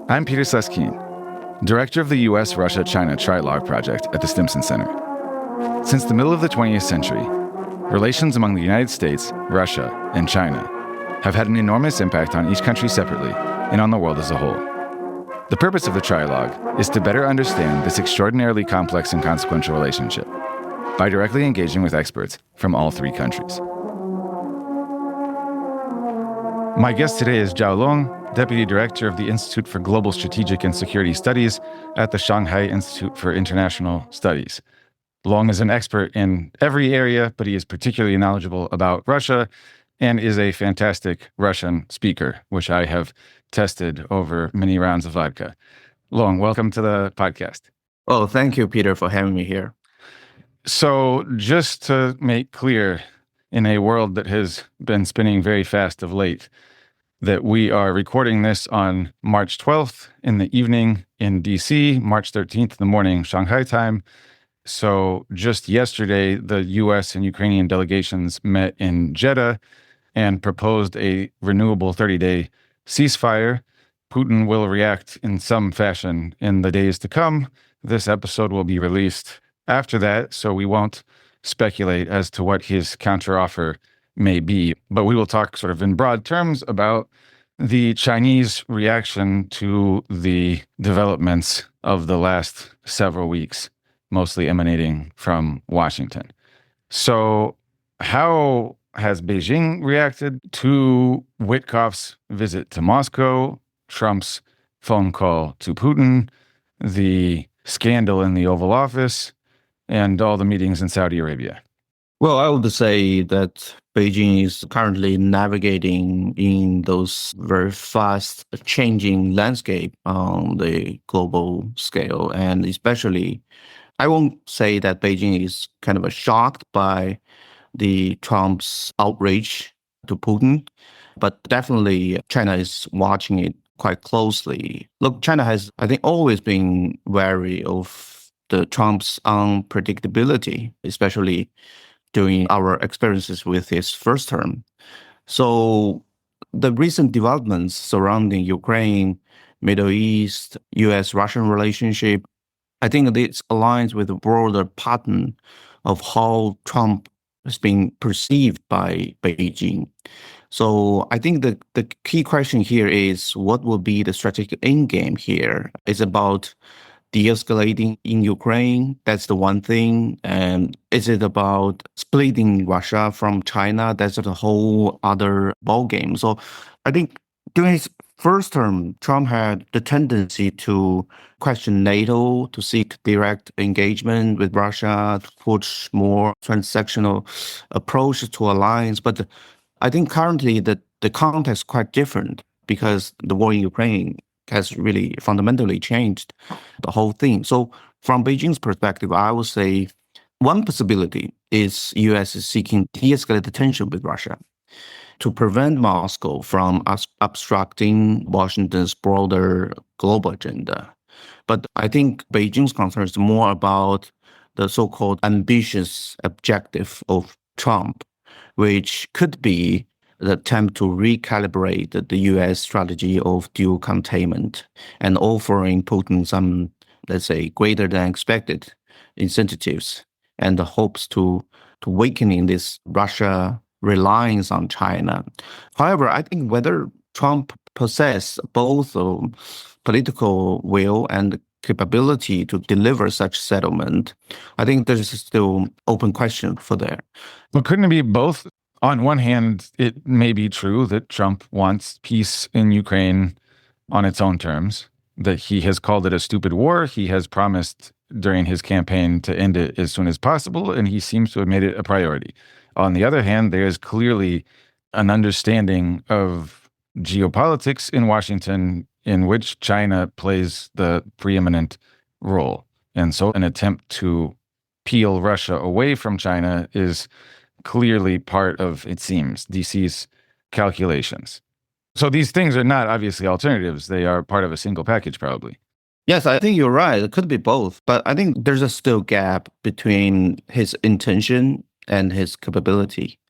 I'm Peter Sleskeen, director of the U.S.-Russia-China Trialogue Project at the Stimson Center. Since the middle of the 20th century, relations among the United States, Russia, and China have had an enormous impact on each country separately and on the world as a whole. The purpose of the Trialogue is to better understand this extraordinarily complex and consequential relationship by directly engaging with experts from all three countries. My guest today is Zhao Long, Deputy Director of the Institute for Global Strategic and Security Studies at the Shanghai Institute for International Studies. Long is an expert in every area, but he is particularly knowledgeable about Russia and is a fantastic Russian speaker, which I have tested over many rounds of vodka. Long, welcome to the podcast. Oh, thank you, Peter, for having me here. So just to make clear, in a world that has been spinning very fast of late, that we are recording this on March 12th in the evening in DC, March 13th in the morning, Shanghai time. So just yesterday, the US and Ukrainian delegations met in Jeddah and proposed a renewable 30-day ceasefire. Putin will react in some fashion in the days to come. This episode will be released after that, so we won't speculate as to what his counteroffer may be. But we will talk sort of in broad terms about the Chinese reaction to the developments of the last several weeks, mostly emanating from Washington. So how has Beijing reacted to Witkoff's visit to Moscow, Trump's phone call to Putin, the scandal in the Oval Office, and all the meetings in Saudi Arabia? Well, I would say that Beijing is currently navigating in those very fast changing landscape on the global scale. And especially, I won't say that Beijing is kind of shocked by the Trump's outrage to Putin, but definitely China is watching it quite closely. Look, China has, I think, always been wary of the Trump's unpredictability, especially during our experiences with his first term. So the recent developments surrounding Ukraine, Middle East, US-Russian relationship, I think this aligns with the broader pattern of how Trump has been perceived by Beijing. So I think the key question here is, what will be the strategic endgame here? It's about de-escalating in Ukraine, that's the one thing. And is it about splitting Russia from China? That's a whole other ballgame. So I think during his first term, Trump had the tendency to question NATO, to seek direct engagement with Russia, to push more transactional approach to alliance. But I think currently the context is quite different because the war in Ukraine has really fundamentally changed the whole thing. So from Beijing's perspective, I would say one possibility is U.S. is seeking de-escalate the tension with Russia to prevent Moscow from obstructing Washington's broader global agenda. But I think Beijing's concern is more about the so-called ambitious objective of Trump, which could be the attempt to recalibrate the U.S. strategy of dual containment and offering Putin some, let's say, greater than expected incentives and the hopes to weakening this Russia reliance on China. However, I think whether Trump possesses both political will and capability to deliver such settlement, I think there's still open question for there. Well, couldn't it be both? On one hand, it may be true that Trump wants peace in Ukraine on its own terms, that he has called it a stupid war. He has promised during his campaign to end it as soon as possible, and he seems to have made it a priority. On the other hand, there is clearly an understanding of geopolitics in Washington in which China plays the preeminent role. And so an attempt to peel Russia away from China is clearly part of, it seems, DC's calculations. So these things are not obviously alternatives. They are part of a single package, probably. Yes, I think you're right. It could be both. But I think there's a still gap between his intention and his capability.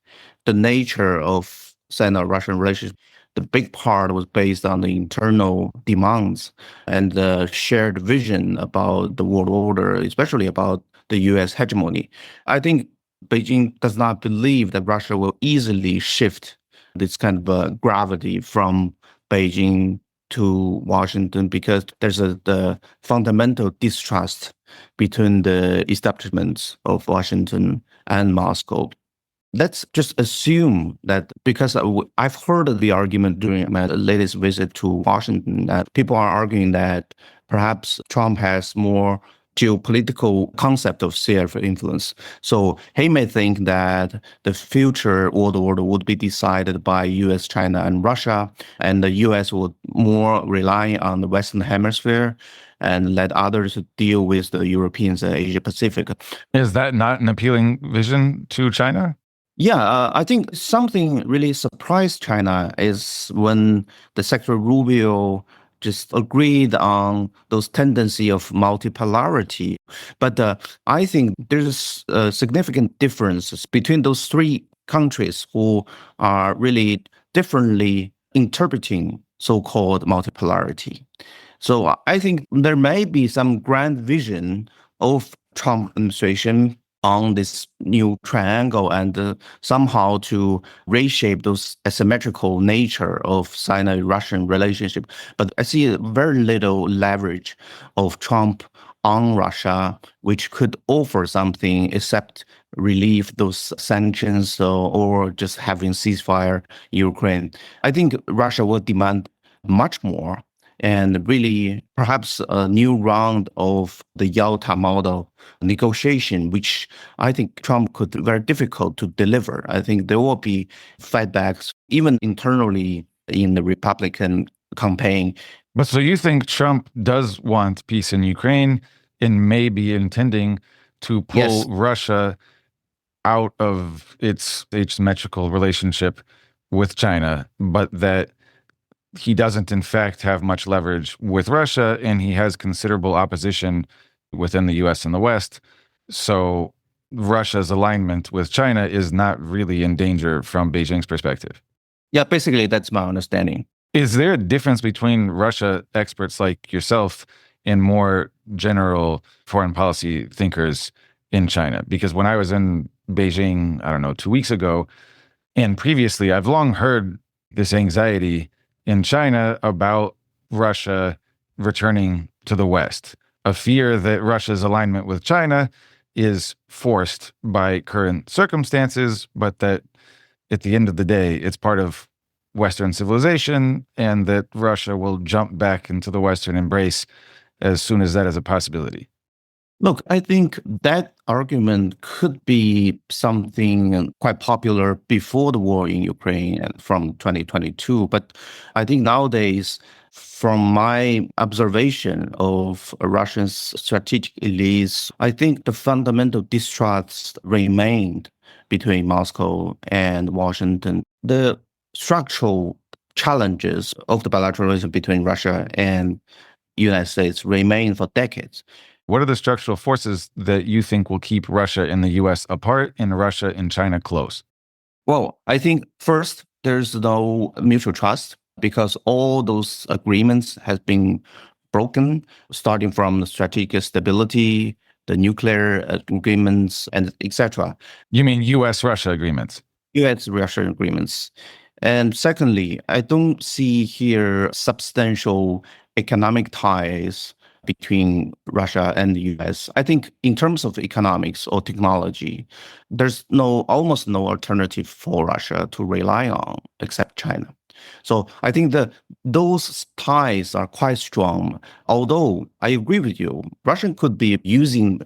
The nature of Sino-Russian relations the big part was based on the internal demands and the shared vision about the world order, especially about the US hegemony. I think Beijing does not believe that Russia will easily shift this kind of gravity from Beijing to Washington because there's the fundamental distrust between the establishments of Washington and Moscow. Let's just assume that because I've heard the argument during my latest visit to Washington that people are arguing that perhaps Trump has more geopolitical concept of sphere of influence. So he may think that the future world order would be decided by US, China, and Russia, and the US would more rely on the Western Hemisphere and let others deal with the Europeans and Asia Pacific. Is that not an appealing vision to China? Yeah, I think something really surprised China is when the Secretary Rubio just agreed on those tendency of multipolarity. But I think there's a significant differences between those three countries who are really differently interpreting so-called multipolarity. So I think there may be some grand vision of Trump administration on this new triangle and somehow to reshape those asymmetrical nature of Sino-Russian relationship. But I see very little leverage of Trump on Russia, which could offer something except relieve those sanctions or just having ceasefire Ukraine. I think Russia will demand much more and really perhaps a new round of the Yalta model negotiation, which I think Trump could very difficult to deliver. I think there will be fightbacks even internally in the Republican campaign. But so you think Trump does want peace in Ukraine and may be intending to pull Yes. Russia out of its asymmetrical relationship with China, but that he doesn't in fact have much leverage with Russia, and he has considerable opposition within the US and the West. So Russia's alignment with China is not really in danger from Beijing's perspective. Yeah, basically that's my understanding. Is there a difference between Russia experts like yourself and more general foreign policy thinkers in China? Because when I was in Beijing, I don't know, 2 weeks ago, and previously, I've long heard this anxiety in China about Russia returning to the West, a fear that Russia's alignment with China is forced by current circumstances, but that at the end of the day, it's part of Western civilization and that Russia will jump back into the Western embrace as soon as that is a possibility. Look, I think that argument could be something quite popular before the war in Ukraine and from 2022. But I think nowadays, from my observation of Russia's strategic elites, I think the fundamental distrust remained between Moscow and Washington. The structural challenges of the bilateral relations between Russia and United States remain for decades. What are the structural forces that you think will keep Russia and the US apart and Russia and China close? Well, I think first, there's no mutual trust because all those agreements have been broken, starting from the strategic stability, the nuclear agreements, and etc. You mean US-Russia agreements? US-Russia agreements. And secondly, I don't see here substantial economic ties between Russia and the US. I think in terms of economics or technology, there's almost no alternative for Russia to rely on except China. So I think that those ties are quite strong. Although I agree with you, Russia could be using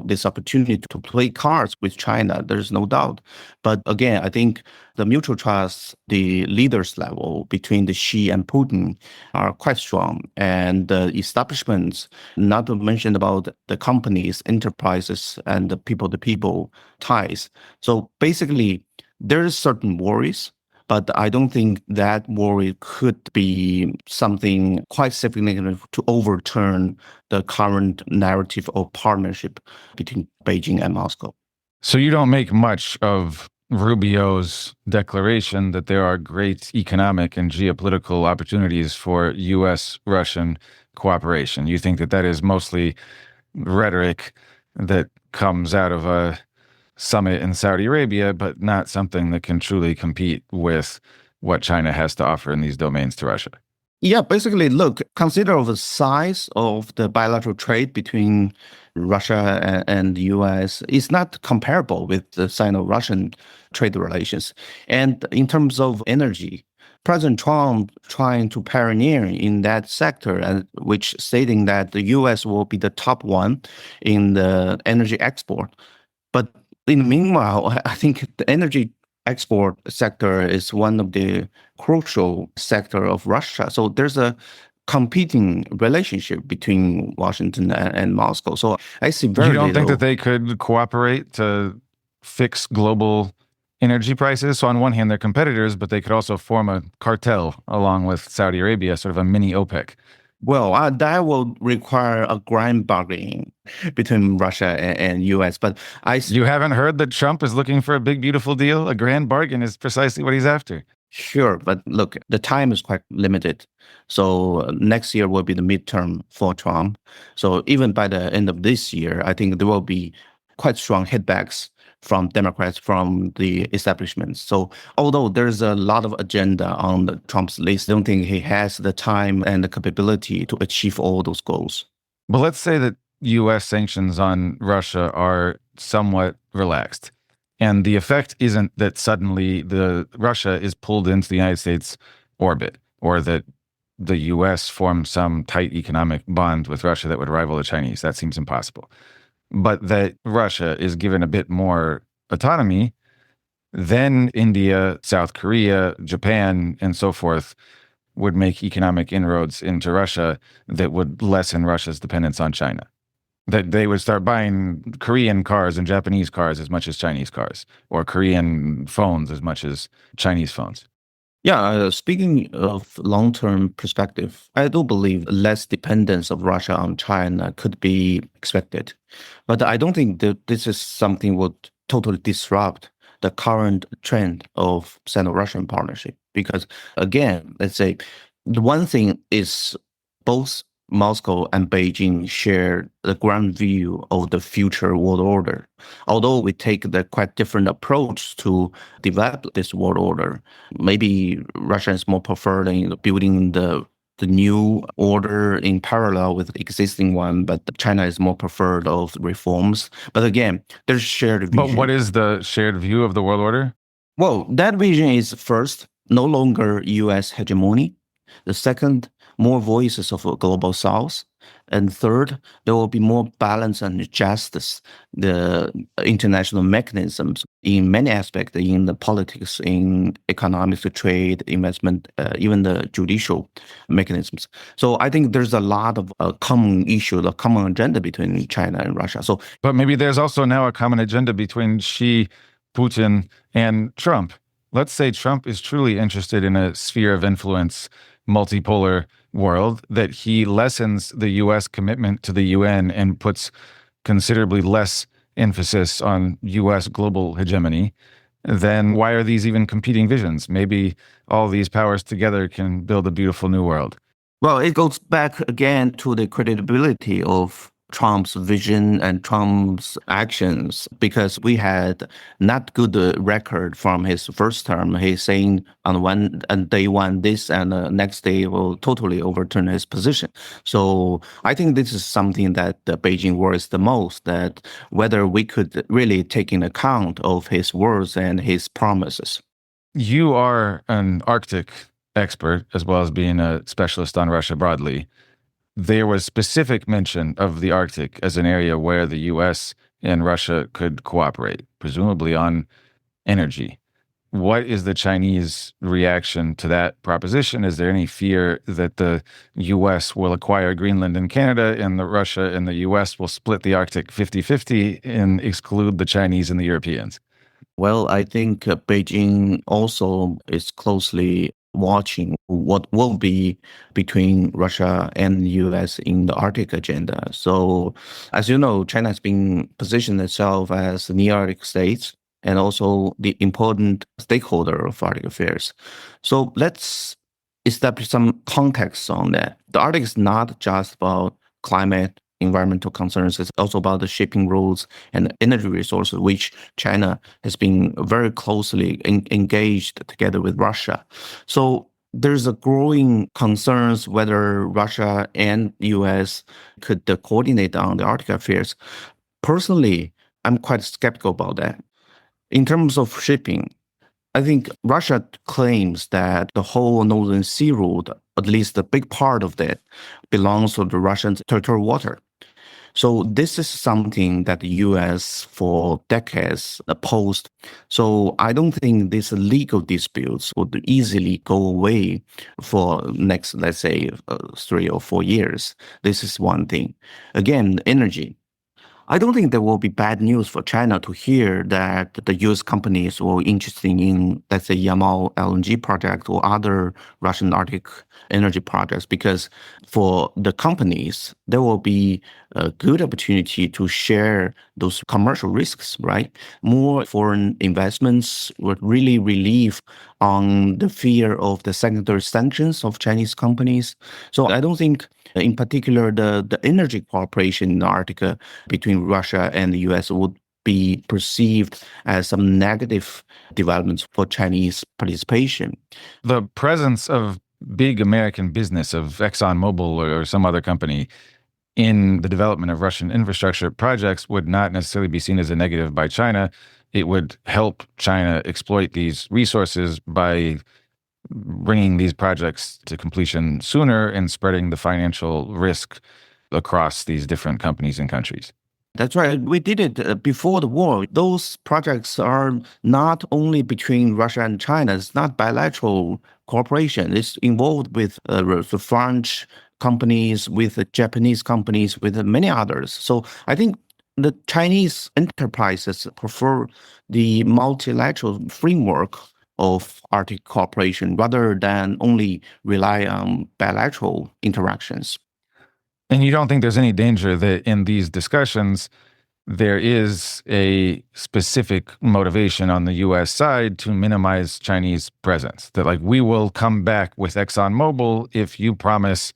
this opportunity to play cards with China. There's no doubt. But again, I think the mutual trust, the leaders level between the Xi and Putin are quite strong, and the establishments, not to mention about the companies, enterprises, and the people-to-people ties. So basically, there is certain worries. But I don't think that worry could be something quite significant to overturn the current narrative of partnership between Beijing and Moscow. So you don't make much of Rubio's declaration that there are great economic and geopolitical opportunities for U.S.-Russian cooperation. You think that that is mostly rhetoric that comes out of a summit in Saudi Arabia, but not something that can truly compete with what China has to offer in these domains to Russia? Yeah, basically, look, consider the size of the bilateral trade between Russia and the US. It's not comparable with the Sino-Russian trade relations. And in terms of energy, President Trump trying to pioneer in that sector, and which stating that the US will be the top one in the energy export. But in the meanwhile, I think the energy export sector is one of the crucial sector of Russia. So there's a competing relationship between Washington and Moscow. So I see very You don't think little. that they could cooperate to fix global energy prices? So on one hand, they're competitors, but they could also form a cartel along with Saudi Arabia, sort of a mini OPEC. Well, that will require a grand bargaining between Russia and US. But You haven't heard that Trump is looking for a big, beautiful deal? A grand bargain is precisely what he's after. sure, but look, the time is quite limited. So next year will be the midterm for Trump. So even by the end of this year, I think there will be quite strong hitbacks from Democrats, from the establishment. So although there's a lot of agenda on Trump's list, I don't think he has the time and the capability to achieve all those goals. But let's say that U.S. sanctions on Russia are somewhat relaxed. And the effect isn't that suddenly Russia is pulled into the United States orbit, or that the U.S. forms some tight economic bond with Russia that would rival the Chinese. That seems impossible. But that Russia is given a bit more autonomy, then India, South Korea, Japan, and so forth would make economic inroads into Russia that would lessen Russia's dependence on China. That they would start buying Korean cars and Japanese cars as much as Chinese cars, or Korean phones as much as Chinese phones. Yeah, speaking of long-term perspective, I do believe less dependence of Russia on China could be expected. But I don't think that this is something would totally disrupt the current trend of Sino-Russian partnership. Because again, let's say the one thing is both Moscow and Beijing share the grand view of the future world order. Although we take the quite different approach to develop this world order, maybe Russia is more preferred in building the new order in parallel with the existing one, but China is more preferred of reforms. But again, there's shared vision. But what is the shared view of the world order? Well, that vision is first, no longer U.S. hegemony. The second, more voices of a global South. And third, there will be more balance and justice, the international mechanisms in many aspects, in the politics, in economics, trade, investment, even the judicial mechanisms. So I think there's a lot of common issues, a common agenda between China and Russia. So, but maybe there's also now a common agenda between Xi, Putin, and Trump. Let's say Trump is truly interested in a sphere of influence, multipolar world, that he lessens the U.S. commitment to the UN and puts considerably less emphasis on U.S. global hegemony, then why are these even competing visions? Maybe all these powers together can build a beautiful new world. Well, it goes back again to the credibility of Trump's vision and Trump's actions, because we had not good record from his first term. He's saying on day one this, and next day will totally overturn his position. So I think this is something that Beijing worries the most, that whether we could really take in account of his words and his promises. You are an Arctic expert, as well as being a specialist on Russia broadly. There was specific mention of the Arctic as an area where the U.S. and Russia could cooperate, presumably on energy. What is the Chinese reaction to that proposition? Is there any fear that the U.S. will acquire Greenland and Canada, and that Russia and the U.S. will split the Arctic 50-50 and exclude the Chinese and the Europeans? Well, I think Beijing also is closely watching what will be between Russia and the US in the Arctic agenda. So, as you know, China has been positioned itself as a neo-Arctic state. and also the important stakeholder of Arctic affairs. So let's establish some context on that. The Arctic is not just about climate, environmental concerns. It's also about the shipping routes and energy resources, which China has been very closely engaged together with Russia. So there's a growing concerns whether Russia and US could coordinate on the Arctic affairs. Personally, I'm quite skeptical about that. In terms of shipping, I think Russia claims that the whole Northern Sea route, at least a big part of that, belongs to the Russian territorial water. So this is something that the U.S. for decades opposed. So I don't think these legal disputes would easily go away for next, let's say, 3 or 4 years. This is one thing. Again, energy. I don't think there will be bad news for China to hear that the U.S. companies were interested in, let's say, Yamal LNG project or other Russian Arctic energy projects, because for the companies, there will be a good opportunity to share those commercial risks, right? More foreign investments would really relieve on the fear of the secondary sanctions of Chinese companies. So I don't think, in particular, the energy cooperation in the Arctic between Russia and the US would be perceived as some negative developments for Chinese participation. The presence of big American business, of ExxonMobil or some other company, in the development of Russian infrastructure projects would not necessarily be seen as a negative by China. It would help China exploit these resources by bringing these projects to completion sooner and spreading the financial risk across these different companies and countries. That's right. We did it before the war. Those projects are not only between Russia and China. It's not bilateral cooperation. It's involved with the French companies, with the Japanese companies, with many others. So I think the Chinese enterprises prefer the multilateral framework of Arctic cooperation rather than only rely on bilateral interactions. And you don't think there's any danger that in these discussions, there is a specific motivation on the US side to minimize Chinese presence? That, like, we will come back with ExxonMobil if you promise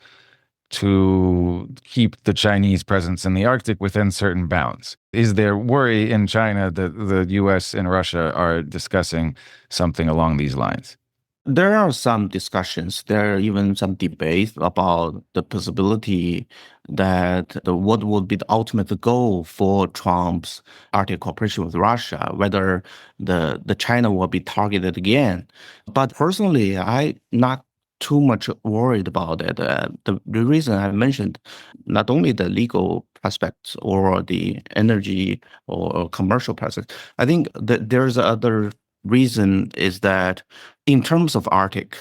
to keep the Chinese presence in the Arctic within certain bounds. Is there worry in China that the US and Russia are discussing something along these lines? There are some discussions. There are even some debates about the possibility that what would be the ultimate goal for Trump's Arctic cooperation with Russia, whether the China will be targeted again. But personally, I'm not too much worried about it. The reason I mentioned, not only the legal aspects or the energy or commercial aspects, I think that there's other reason is that in terms of Arctic,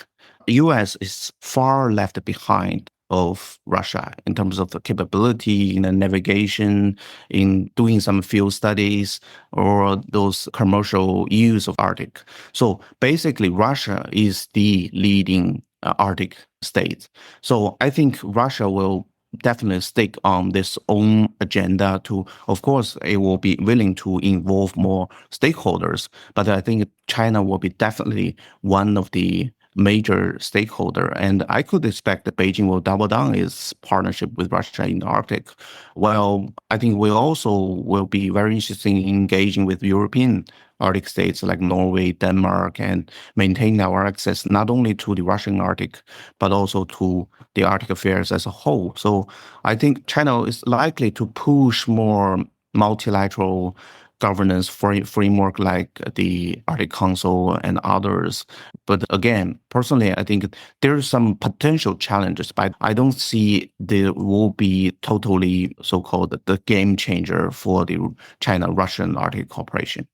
U.S. is far left behind of Russia in terms of the capability in the navigation, in doing some field studies, or those commercial use of Arctic. So basically, Russia is the leading Arctic state. So I think Russia will definitely stick on this own agenda to, of course, it will be willing to involve more stakeholders, but I think China will be definitely one of the major stakeholder. And I could expect that Beijing will double down its partnership with Russia in the Arctic. Well, I think we also will be very interested in engaging with European Arctic states like Norway, Denmark, and maintain our access not only to the Russian Arctic, but also to the Arctic affairs as a whole. So I think China is likely to push more multilateral governance framework like the Arctic Council and others. But again, personally, I think there's some potential challenges, but I don't see there will be totally so-called the game changer for the China-Russian Arctic cooperation.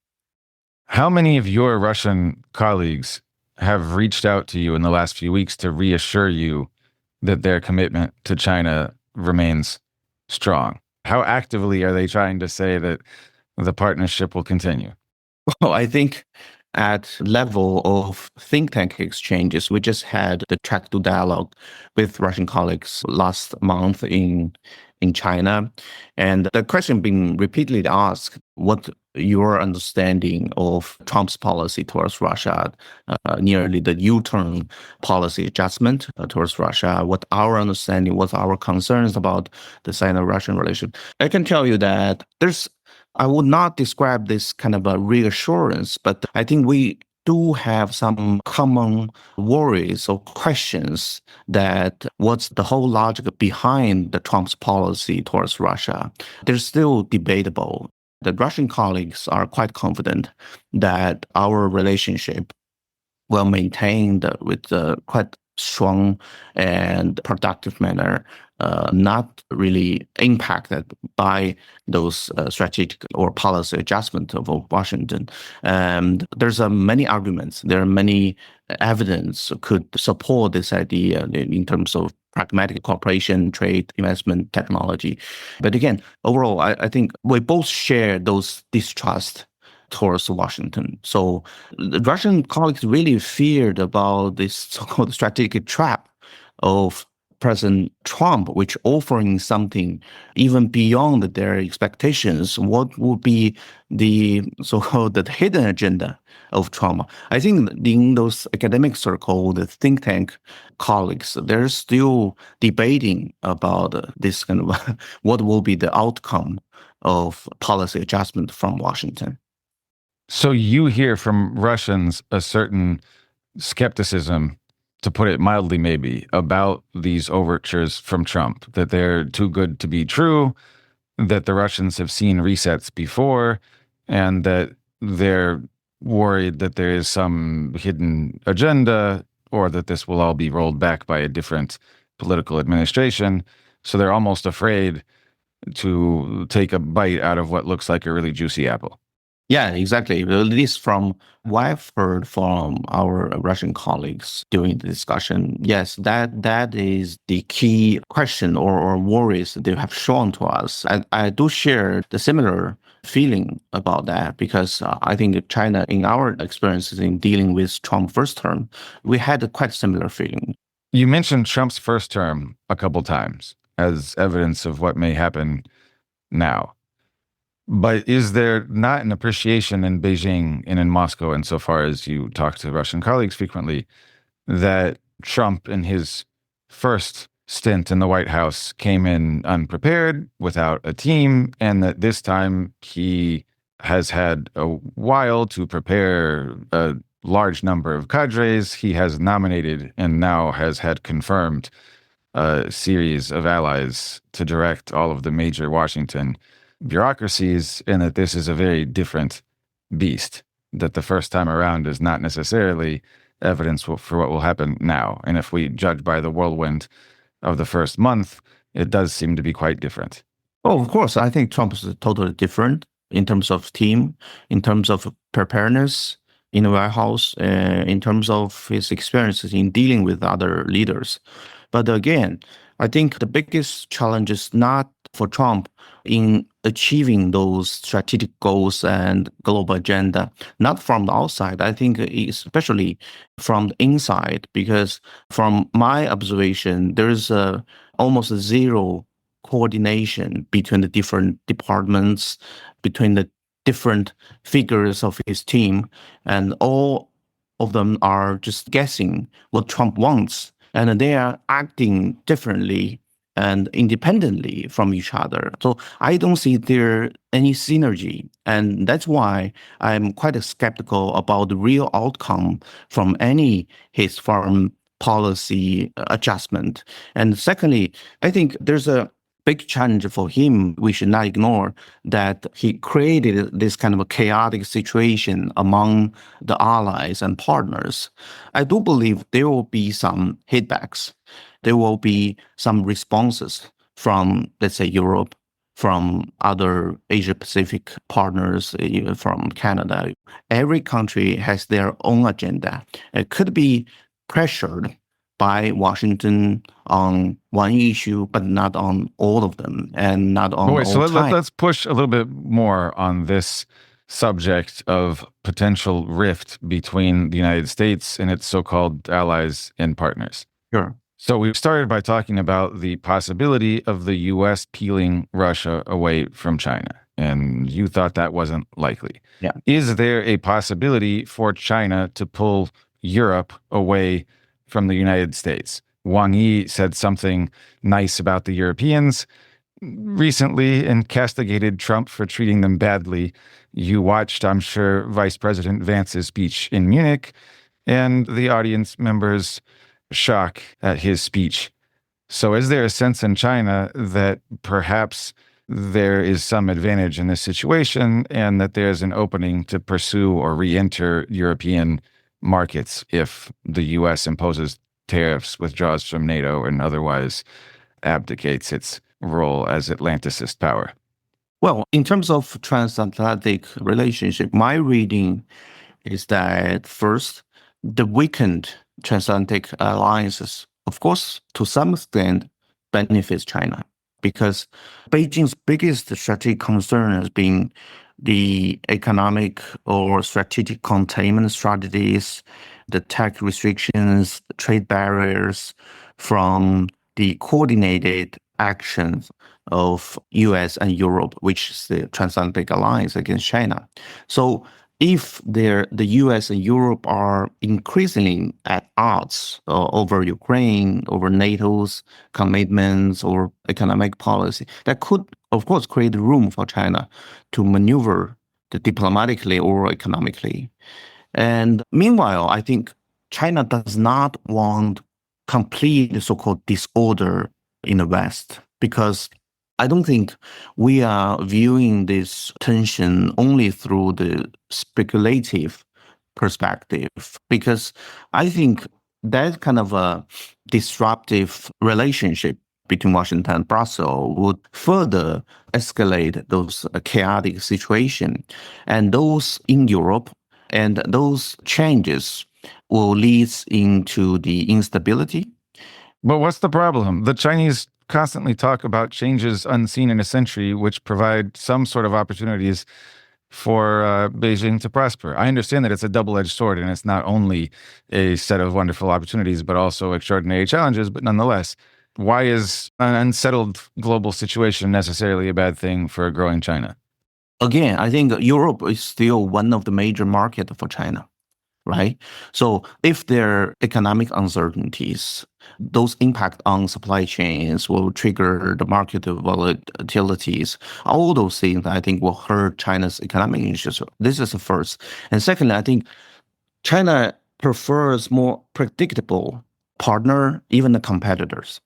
How many of your Russian colleagues have reached out to you in the last few weeks to reassure you that their commitment to China remains strong? How actively are they trying to say that the partnership will continue? Well, I think at level of think tank exchanges, we just had the track to dialogue with Russian colleagues last month in in China. And the question being repeatedly asked, what your understanding of Trump's policy towards Russia, nearly the U-turn policy adjustment towards Russia, what our understanding, what our concerns about the Sino-Russian relationship. I can tell you that I would not describe this kind of a reassurance, but I think we do have some common worries or questions that what's the whole logic behind the Trump's policy towards Russia. They're still debatable. The Russian colleagues are quite confident that our relationship will maintain with quite strong and productive manner, not really impacted by those strategic or policy adjustment of Washington. And there's many arguments. There are many evidence could support this idea in terms of pragmatic cooperation, trade, investment, technology. But again, overall, I think we both share those distrust towards Washington. So the Russian colleagues really feared about this so-called strategic trap of President Trump, which offering something even beyond their expectations. What would be the so-called the hidden agenda of Trump? I think in those academic circle, the think tank colleagues, they're still debating about this kind of what will be the outcome of policy adjustment from Washington. So you hear from Russians a certain skepticism, to put it mildly maybe, about these overtures from Trump, that they're too good to be true, that the Russians have seen resets before, and that they're worried that there is some hidden agenda or that this will all be rolled back by a different political administration. So they're almost afraid to take a bite out of what looks like a really juicy apple. Yeah, exactly. At least from what I've heard from our Russian colleagues during the discussion, yes, that is the key question or worries they have shown to us. I do share the similar feeling about that because I think China, in our experiences in dealing with Trump's first term, we had a quite similar feeling. You mentioned Trump's first term a couple times as evidence of what may happen now. But is there not an appreciation in Beijing and in Moscow, insofar as you talk to Russian colleagues frequently, that Trump in his first stint in the White House came in unprepared, without a team, and that this time he has had a while to prepare a large number of cadres. He has nominated and now has had confirmed a series of allies to direct all of the major Washington bureaucracies, and that this is a very different beast, that the first time around is not necessarily evidence for what will happen now. And if we judge by the whirlwind of the first month, it does seem to be quite different. Oh, of course. I think Trump is totally different in terms of team, in terms of preparedness in the White House, in terms of his experiences in dealing with other leaders. But again, I think the biggest challenge is not for Trump in achieving those strategic goals and global agenda, not from the outside. I think especially from the inside, because from my observation, there's almost zero coordination between the different departments, between the different figures of his team, and all of them are just guessing what Trump wants, and they are acting differently and independently from each other. So I don't see there any synergy. And that's why I'm quite skeptical about the real outcome from any his foreign policy adjustment. And secondly, I think there's a big challenge for him we should not ignore, that he created this kind of a chaotic situation among the allies and partners. I do believe there will be some hitbacks. There will be some responses from, let's say, Europe, from other Asia-Pacific partners, even from Canada. Every country has their own agenda. It could be pressured by Washington on one issue, but not on all of them, and not on all so time. Let's push a little bit more on this subject of potential rift between the United States and its so-called allies and partners. Sure. So we started by talking about the possibility of the US peeling Russia away from China, and you thought that wasn't likely. Yeah. Is there a possibility for China to pull Europe away from the United States? Wang Yi said something nice about the Europeans recently and castigated Trump for treating them badly. You watched, I'm sure, Vice President Vance's speech in Munich and the audience members' shock at his speech. So is there a sense in China that perhaps there is some advantage in this situation and that there's an opening to pursue or re-enter European markets if the US imposes tariffs, withdraws from NATO, and otherwise abdicates its role as Atlanticist power? Well, in terms of transatlantic relationship, my reading is that first, the weakened transatlantic alliances, of course, to some extent, benefits China because Beijing's biggest strategic concern has been the economic or strategic containment strategies, the tax restrictions, trade barriers from the coordinated actions of US and Europe, which is the transatlantic alliance against China. So if the US and Europe are increasingly at odds over Ukraine, over NATO's commitments or economic policy, that could, of course, create room for China to maneuver diplomatically or economically. And meanwhile, I think China does not want complete so-called disorder in the West because I don't think we are viewing this tension only through the speculative perspective, because I think that kind of a disruptive relationship between Washington and Brussels would further escalate those chaotic situations. And those in Europe and those changes will lead into the instability. But what's the problem? The Chinese constantly talk about changes unseen in a century, which provide some sort of opportunities for Beijing to prosper. I understand that it's a double-edged sword, and it's not only a set of wonderful opportunities, but also extraordinary challenges. But nonetheless, why is an unsettled global situation necessarily a bad thing for a growing China? Again, I think Europe is still one of the major markets for China, right? So if there are economic uncertainties, those impact on supply chains will trigger the market volatilities. All those things, I think, will hurt China's economic issues. This is the first. And secondly, I think China prefers more predictable partner, even the competitors.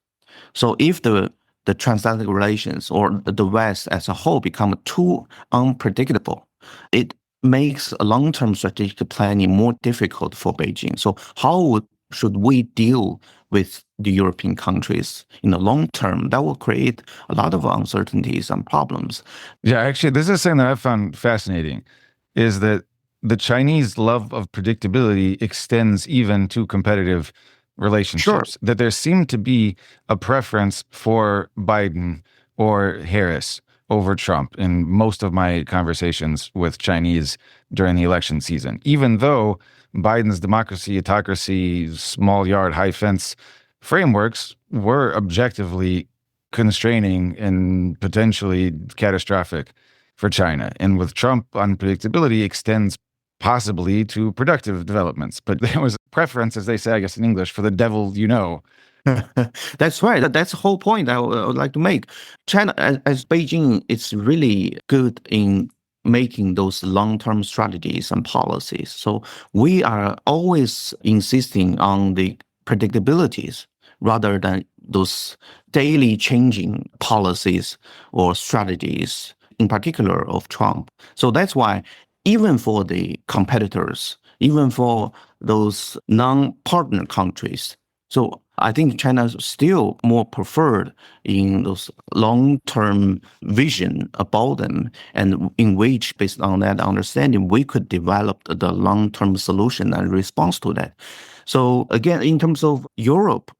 So if the transatlantic relations or the West as a whole become too unpredictable, it makes a long-term strategic planning more difficult for Beijing. So how should we deal with the European countries in the long term? That will create a lot of uncertainties and problems. Yeah, actually, this is something that I found fascinating, is that the Chinese love of predictability extends even to competitive relationships. Sure. That there seemed to be a preference for Biden or Harris over Trump in most of my conversations with Chinese during the election season, even though Biden's democracy, autocracy, small yard, high fence frameworks were objectively constraining and potentially catastrophic for China. And with Trump, unpredictability extends possibly to productive developments. But there was a preference, as they say, I guess in English, for the devil you know. That's right. That's the whole point I would like to make. China, as Beijing, it's really good in making those long-term strategies and policies. So we are always insisting on the predictabilities rather than those daily changing policies or strategies, in particular of Trump. So that's why even for the competitors, even for those non-partner countries, so I think China is still more preferred in those long-term vision about them, and in which, based on that understanding, we could develop the long-term solution and response to that. So again, in terms of Europe,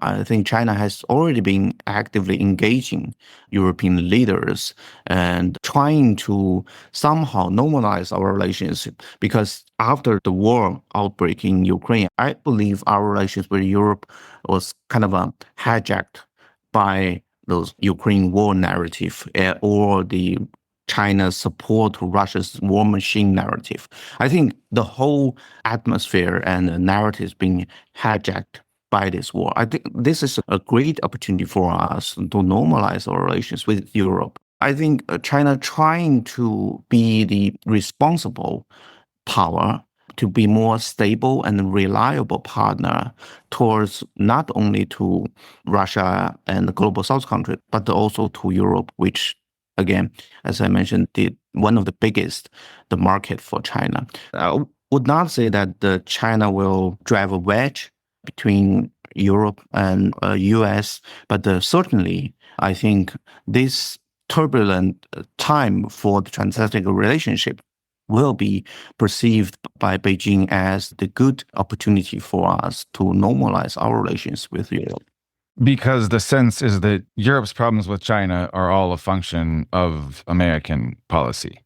I think China has already been actively engaging European leaders and trying to somehow normalize our relationship. Because after the war outbreak in Ukraine, I believe our relations with Europe was kind of hijacked by those Ukraine war narrative or the China's support to Russia's war machine narrative. I think the whole atmosphere and the narrative is being hijacked by this war. I think this is a great opportunity for us to normalize our relations with Europe. I think China trying to be the responsible power, to be more stable and reliable partner towards not only to Russia and the global South country, but also to Europe, which again, as I mentioned, one of the biggest the market for China. I would not say that China will drive a wedge between Europe and US, but certainly I think this turbulent time for the transatlantic relationship will be perceived by Beijing as the good opportunity for us to normalize our relations with Europe. Because the sense is that Europe's problems with China are all a function of American policy.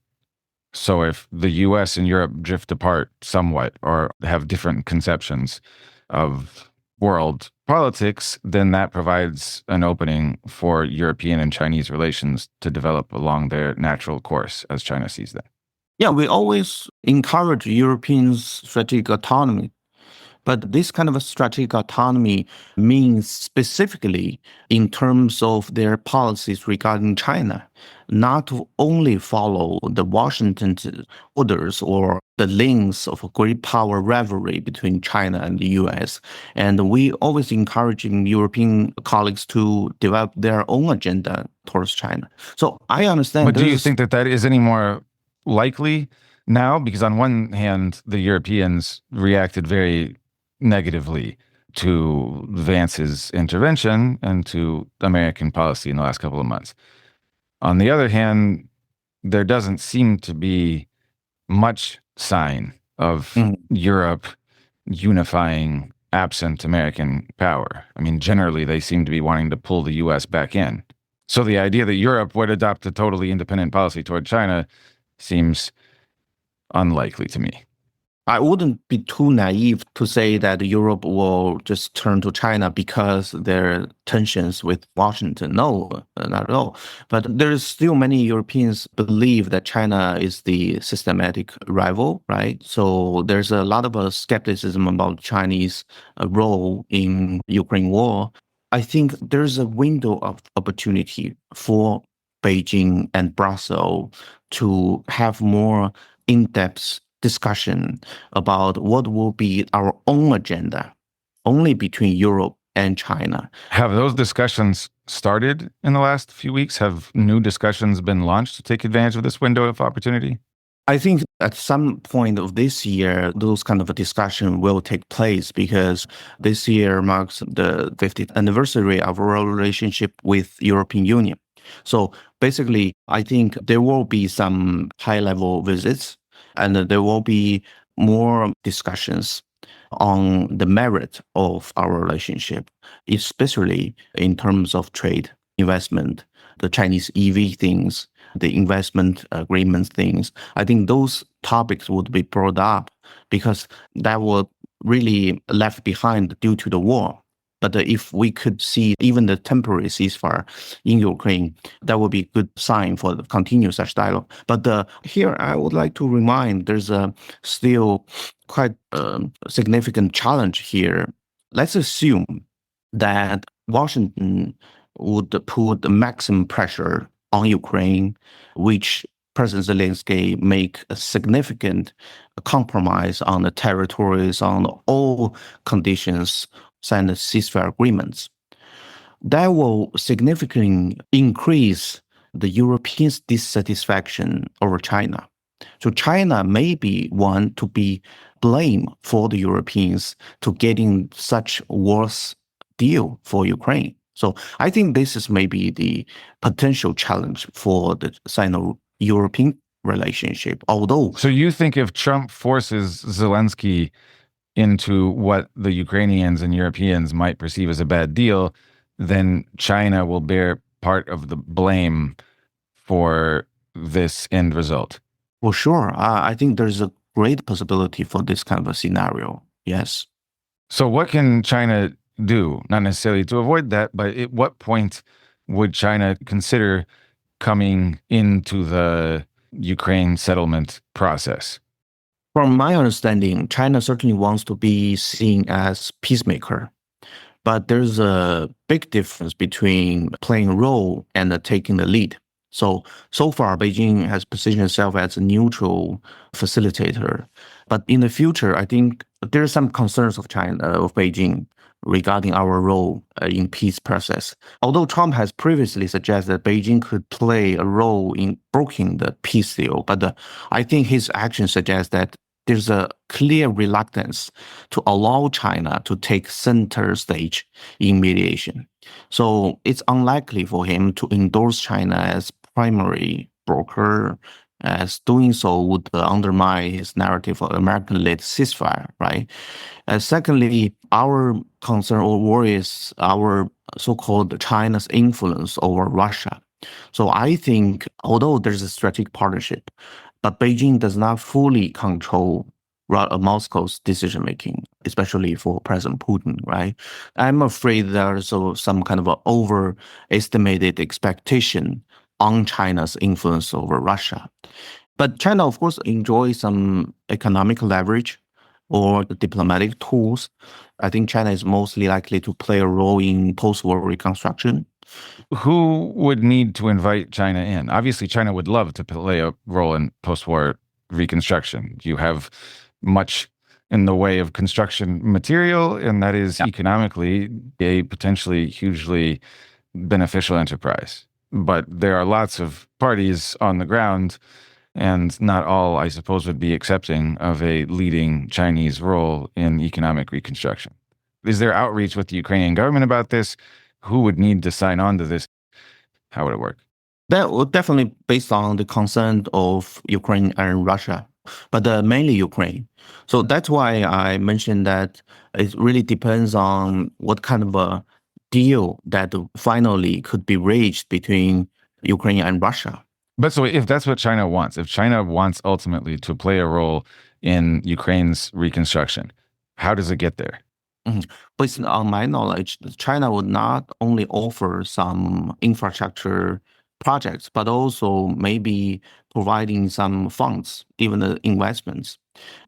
So if the US and Europe drift apart somewhat or have different conceptions of world politics, then that provides an opening for European and Chinese relations to develop along their natural course as China sees them. Yeah, we always encourage Europeans' strategic autonomy. But this kind of a strategic autonomy means specifically in terms of their policies regarding China, not to only follow the Washington orders or the links of a great power rivalry between China and the US. And we always encouraging European colleagues to develop their own agenda towards China. So I understand. But do you think that that is any more likely now? Because on one hand, the Europeans reacted very negatively to Vance's intervention and to American policy in the last couple of months. On the other hand, there doesn't seem to be much sign of Europe unifying absent American power. I mean, generally, they seem to be wanting to pull the US back in. So the idea that Europe would adopt a totally independent policy toward China seems unlikely to me. I wouldn't be too naive to say that Europe will just turn to China because there are tensions with Washington. No, not at all. But there's still many Europeans believe that China is the systematic rival, right? So there's a lot of skepticism about Chinese role in Ukraine war. I think there's a window of opportunity for Beijing and Brussels to have more in-depth discussion about what will be our own agenda, only between Europe and China. Have those discussions started in the last few weeks? Have new discussions been launched to take advantage of this window of opportunity? I think at some point of this year, those kind of a discussion will take place because this year marks the 50th anniversary of our relationship with European Union. So basically, I think there will be some high-level visits and there will be more discussions on the merit of our relationship, especially in terms of trade, investment, the Chinese EV things, the investment agreement things. I think those topics would be brought up because that was really left behind due to the war. But if we could see even the temporary ceasefire in Ukraine, that would be a good sign for the continue such dialogue. But here I would like to remind there's still quite a significant challenge here. Let's assume that Washington would put the maximum pressure on Ukraine, which President Zelensky make a significant compromise on the territories, on all conditions, sign the ceasefire agreements. That will significantly increase the Europeans' dissatisfaction over China. So China may be one to be blamed for the Europeans to getting such worse deal for Ukraine. So I think this is maybe the potential challenge for the Sino-European relationship. Although, so you think if Trump forces Zelensky into what the Ukrainians and Europeans might perceive as a bad deal, then China will bear part of the blame for this end result. For sure. I think there's a great possibility for this kind of a scenario. Yes. So what can China do? Not necessarily to avoid that, but at what point would China consider coming into the Ukraine settlement process? From my understanding, China certainly wants to be seen as peacemaker. But there's a big difference between playing a role and taking the lead. So far, Beijing has positioned itself as a neutral facilitator. But in the future, I think there are some concerns of China, of Beijing, regarding our role in peace process. Although Trump has previously suggested that Beijing could play a role in brokering the peace deal, but I think his actions suggest that there's a clear reluctance to allow China to take center stage in mediation. So it's unlikely for him to endorse China as primary broker, as doing so would undermine his narrative of American-led ceasefire, right? Secondly, our concern or worry is our so-called China's influence over Russia. So I think, although there's a strategic partnership, but Beijing does not fully control Moscow's decision-making, especially for President Putin, right? I'm afraid there's also some kind of overestimated expectation on China's influence over Russia. But China, of course, enjoys some economic leverage or the diplomatic tools. I think China is mostly likely to play a role in post-war reconstruction. Who would need to invite China in? Obviously, China would love to play a role in post-war reconstruction. You have much in the way of construction material, and that is economically a potentially hugely beneficial enterprise. But there are lots of parties on the ground, and not all, I suppose, would be accepting of a leading Chinese role in economic reconstruction. Is there outreach with the Ukrainian government about this? Who would need to sign on to this? How would it work? That would definitely based on the consent of Ukraine and Russia, but mainly Ukraine. So that's why I mentioned that it really depends on what kind of a deal that finally could be reached between Ukraine and Russia. But so if that's what China wants, if China wants ultimately to play a role in Ukraine's reconstruction, how does it get there? Based on my knowledge, China would not only offer some infrastructure projects, but also maybe providing some funds, even the investments.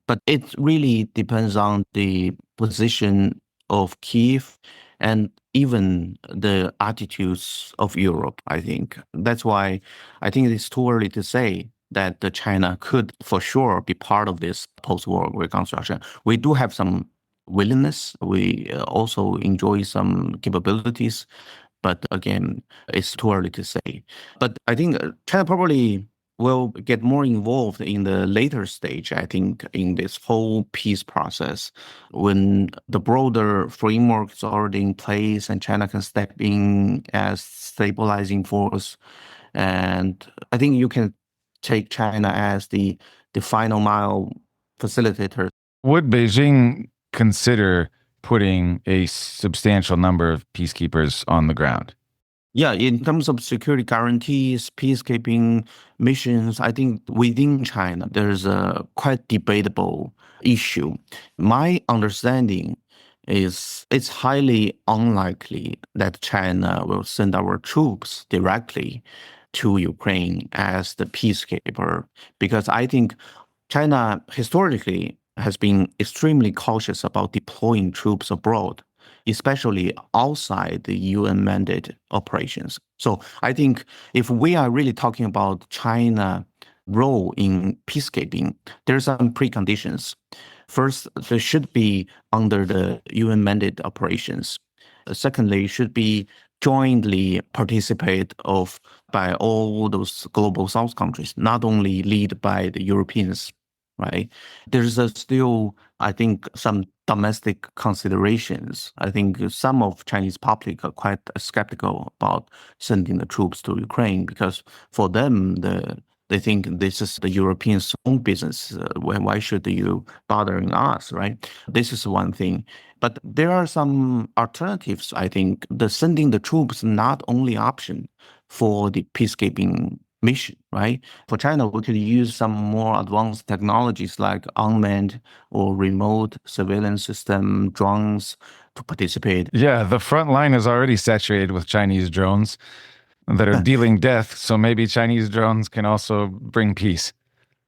But it really depends on the position of Kiev and even the attitudes of Europe, I think. That's why I think it's too early to say that China could for sure be part of this post-war reconstruction. We do have some willingness. We also enjoy some capabilities. But again, it's too early to say. But I think China probably will get more involved in the later stage, I think, in this whole peace process when the broader framework is already in place and China can step in as stabilizing force. And I think you can take China as the final mile facilitator. Would Beijing consider putting a substantial number of peacekeepers on the ground? Yeah, in terms of security guarantees, peacekeeping missions, I think within China, there's a quite debatable issue. My understanding is it's highly unlikely that China will send our troops directly to Ukraine as the peacekeeper, because I think China historically has been extremely cautious about deploying troops abroad, especially outside the UN mandate operations. So I think if we are really talking about China role in peacekeeping, there are some preconditions. First, there should be under the UN mandate operations. Secondly, should be jointly participate of by all those global South countries, not only lead by the Europeans, right? There's still, I think, some domestic considerations. I think some of Chinese public are quite skeptical about sending the troops to Ukraine because for them, the They think this is the Europeans' own business. Why should you bothering us, right? This is one thing. But there are some alternatives. I think the sending the troops not only option for the peacekeeping mission, right? For China, we could use some more advanced technologies like unmanned or remote surveillance system, drones to participate. Yeah, the front line is already saturated with Chinese drones that are dealing death. So maybe Chinese drones can also bring peace.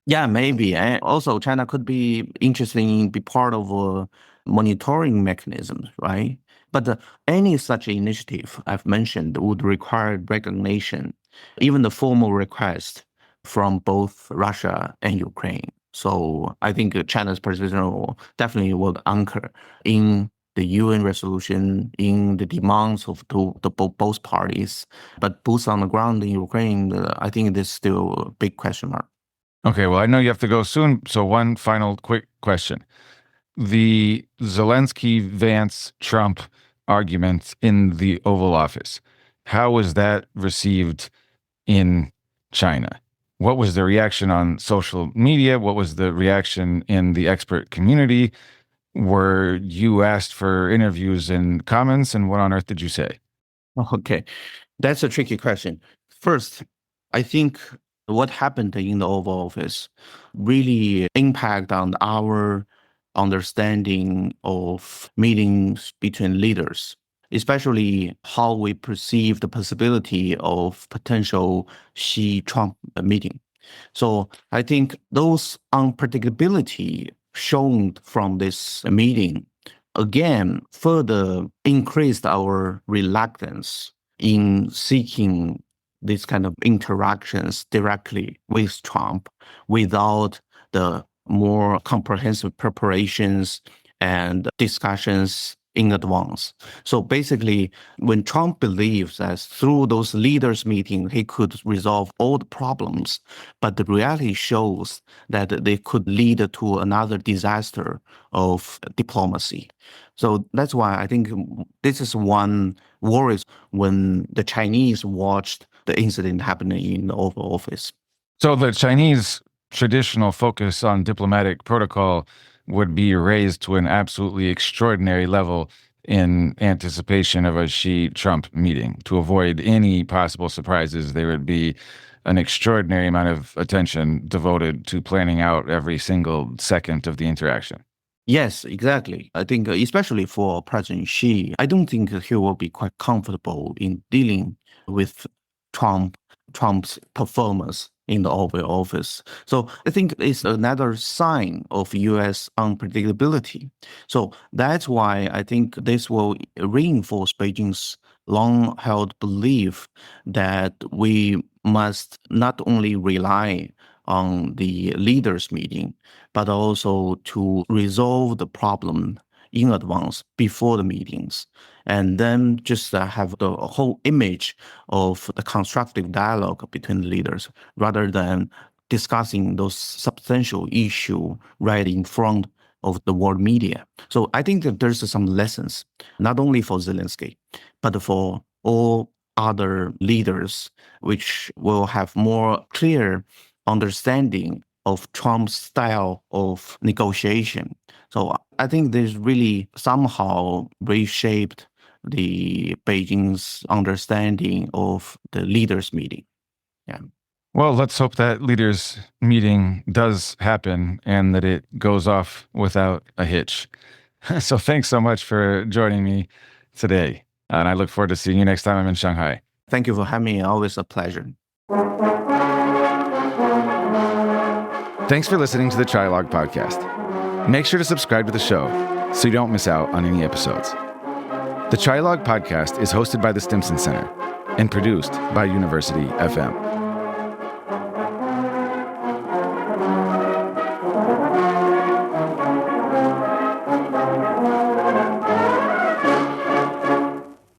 Yeah, maybe. And also, China could be interested in be part of a monitoring mechanism, right? But any such initiative I've mentioned would require recognition, even the formal request from both Russia and Ukraine. So I think China's position definitely will anchor in the UN resolution, in the demands of both parties. But boots on the ground in Ukraine, I think there's still a big question mark. Okay, well, I know you have to go soon. So one final quick question. The Zelensky, Vance, Trump argument in the Oval Office, how was that received in China? What was the reaction on social media? What was the reaction in the expert community? Were you asked for interviews and comments? And what on earth did you say? Okay, that's a tricky question. First, I think what happened in the Oval Office really impact on our understanding of meetings between leaders, especially how we perceive the possibility of potential Xi-Trump meeting. So I think those unpredictability shown from this meeting again further increased our reluctance in seeking these kind of interactions directly with Trump without the more comprehensive preparations and discussions in advance. So basically, when Trump believes that through those leaders' meetings, he could resolve all the problems, but the reality shows that they could lead to another disaster of diplomacy. So that's why I think this is one worry when the Chinese watched the incident happening in the Oval Office. So the Chinese traditional focus on diplomatic protocol would be raised to an absolutely extraordinary level in anticipation of a Xi-Trump meeting. To avoid any possible surprises, there would be an extraordinary amount of attention devoted to planning out every single second of the interaction. Yes, exactly. I think especially for President Xi, I don't think he will be quite comfortable in dealing with Trump's performance in the Oval Office. So I think it's another sign of U.S. unpredictability. So that's why I think this will reinforce Beijing's long-held belief that we must not only rely on the leaders' meeting, but also to resolve the problem in advance before the meetings, and then just have the whole image of the constructive dialogue between the leaders rather than discussing those substantial issue right in front of the world media. So I think that there's some lessons, not only for Zelensky, but for all other leaders, which will have more clear understanding of Trump's style of negotiation. So I think this really somehow reshaped the Beijing's understanding of the leaders' meeting. Yeah. Well, let's hope that leaders' meeting does happen and that it goes off without a hitch. So thanks so much for joining me today. And I look forward to seeing you next time I'm in Shanghai. Thank you for having me. Always a pleasure. Thanks for listening to the Trialogue Podcast. Make sure to subscribe to the show so you don't miss out on any episodes. The Trialogue Podcast is hosted by the Stimson Center and produced by University FM.